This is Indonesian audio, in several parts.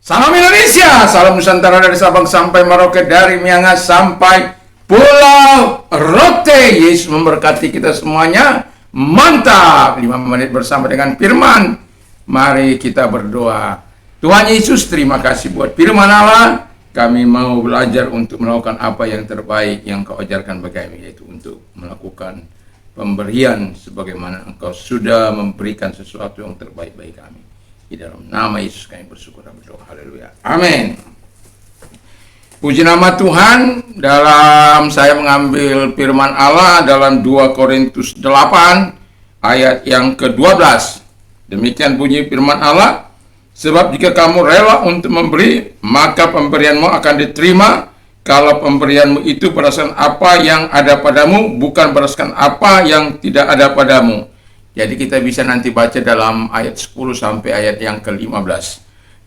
Salam Indonesia, salam Nusantara dari Sabang sampai Merauke, dari Miangas sampai Pulau Rote. Yesus memberkati kita semuanya. Mantap, 5 menit bersama dengan firman. Mari kita berdoa. Tuhan Yesus, terima kasih buat firman Allah. Kami mau belajar untuk melakukan apa yang terbaik yang Kau ajarkan bagi kami, yaitu untuk melakukan pemberian sebagaimana Engkau sudah memberikan sesuatu yang terbaik bagi kami. Di dalam nama Yesus kami bersyukur dan berdoa. Haleluya. Amin. Puji nama Tuhan. Dalam saya mengambil firman Allah dalam 2 Korintus 8 ayat yang ke-12. Demikian bunyi firman Allah. Sebab jika kamu rela untuk memberi, maka pemberianmu akan diterima. Kalau pemberianmu itu berdasarkan apa yang ada padamu, bukan berdasarkan apa yang tidak ada padamu. Jadi kita bisa nanti baca dalam ayat 10 sampai ayat yang ke-15.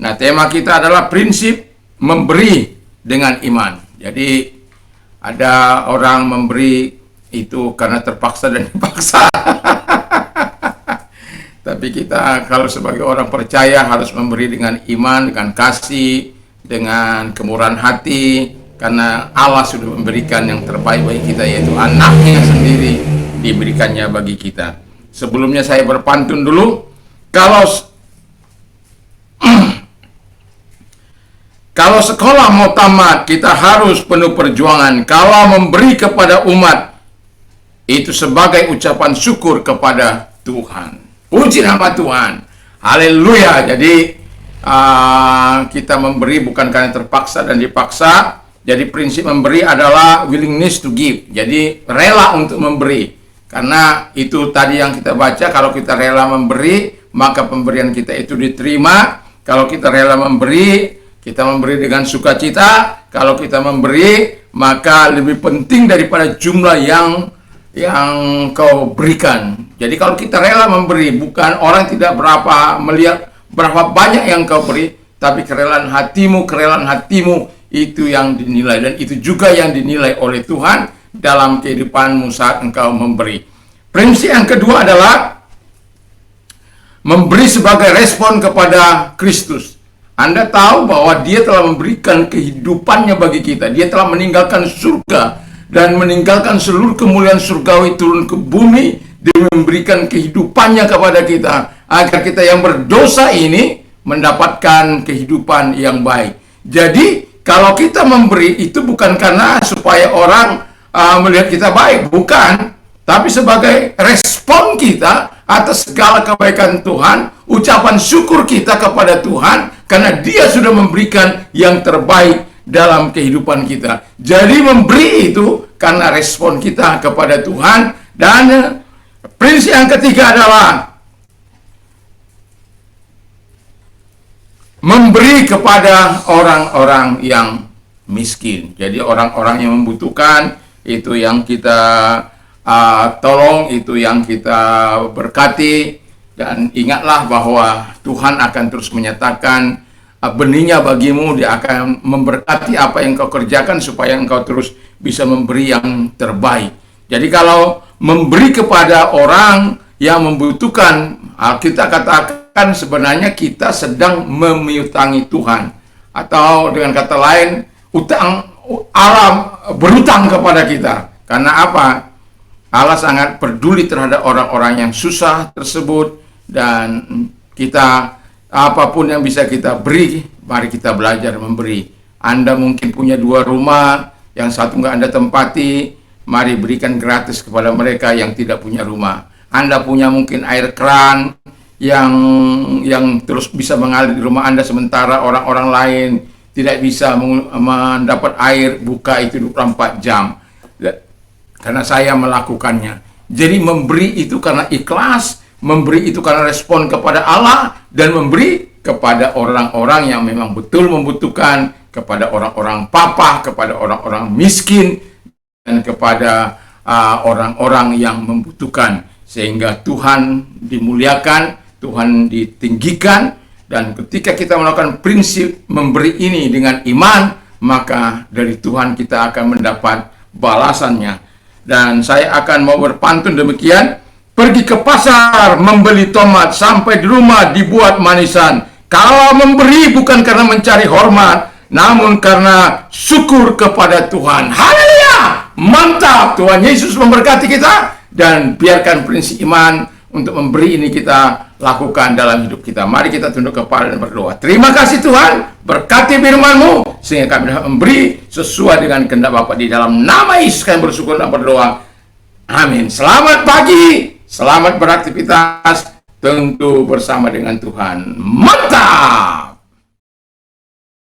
Nah, tema kita adalah prinsip memberi dengan iman. Jadi ada orang memberi itu karena terpaksa dan dipaksa. Tapi kita kalau sebagai orang percaya harus memberi dengan iman, dengan kasih, dengan kemurahan hati. Karena Allah sudah memberikan yang terbaik bagi kita, yaitu anaknya sendiri diberikannya bagi kita. Sebelumnya saya berpantun dulu. Kalau sekolah mau tamat, kita harus penuh perjuangan. Kalau memberi kepada umat, itu sebagai ucapan syukur kepada Tuhan. Puji nama Tuhan. Haleluya. Jadi kita memberi bukan karena terpaksa dan dipaksa. Jadi prinsip memberi adalah willingness to give. Jadi rela untuk memberi. Karena itu tadi yang kita baca, kalau kita rela memberi, maka pemberian kita itu diterima. Kalau kita rela memberi, kita memberi dengan sukacita. Kalau kita memberi, maka lebih penting daripada jumlah yang kau berikan. Jadi kalau kita rela memberi, bukan orang tidak melihat berapa banyak yang kau beri, tapi kerelaan hatimu itu yang dinilai. Dan itu juga yang dinilai oleh Tuhan dalam kehidupanmu saat engkau memberi. Prinsip yang kedua adalah memberi sebagai respon kepada Kristus. Anda tahu bahwa Dia telah memberikan kehidupannya bagi kita. Dia telah meninggalkan surga dan meninggalkan seluruh kemuliaan surgawi turun ke bumi. Dia memberikan kehidupannya kepada kita agar kita yang berdosa ini mendapatkan kehidupan yang baik. Jadi kalau kita memberi itu bukan karena supaya orang melihat kita baik, bukan, tapi sebagai respon kita atas segala kebaikan Tuhan, ucapan syukur kita kepada Tuhan karena Dia sudah memberikan yang terbaik dalam kehidupan kita. Jadi memberi itu karena respon kita kepada Tuhan. Dan prinsip yang ketiga adalah memberi kepada orang-orang yang miskin. Jadi orang-orang yang membutuhkan, itu yang kita tolong, itu yang kita berkati. Dan ingatlah bahwa Tuhan akan terus menyatakan benihnya bagimu. Dia akan memberkati apa yang kau kerjakan supaya engkau terus bisa memberi yang terbaik. Jadi kalau memberi kepada orang yang membutuhkan, kita katakan sebenarnya kita sedang memiutangi Tuhan. Atau dengan kata lain, Allah berutang kepada kita. Karena apa? Allah sangat peduli terhadap orang-orang yang susah tersebut. Dan kita, apapun yang bisa kita beri, mari kita belajar memberi. Anda mungkin punya 2 rumah, yang satu nggak Anda tempati, mari berikan gratis kepada mereka yang tidak punya rumah. Anda punya mungkin air keran yang terus bisa mengalir di rumah Anda, sementara orang-orang lain tidak bisa mendapat air, buka itu 24 jam. Karena saya melakukannya. Jadi memberi itu karena ikhlas, memberi itu karena respon kepada Allah, dan memberi kepada orang-orang yang memang betul membutuhkan, kepada orang-orang papa, kepada orang-orang miskin, dan kepada orang-orang yang membutuhkan. Sehingga Tuhan dimuliakan, Tuhan ditinggikan. Dan ketika kita melakukan prinsip memberi ini dengan iman, maka dari Tuhan kita akan mendapat balasannya. Dan saya akan mau berpantun demikian. Pergi ke pasar membeli tomat, sampai di rumah dibuat manisan. Kalau memberi bukan karena mencari hormat, namun karena syukur kepada Tuhan. Haleluya! Mantap! Tuhan Yesus memberkati kita, dan biarkan prinsip iman untuk memberi ini kita lakukan dalam hidup kita. Mari kita tunduk kepala dan berdoa. Terima kasih Tuhan, berkati firman-Mu sehingga kami dapat memberi sesuai dengan kehendak Bapa. Di dalam nama Yesus kami bersyukur dan berdoa. Amin. Selamat pagi, selamat beraktivitas, tentu bersama dengan Tuhan. Mantap!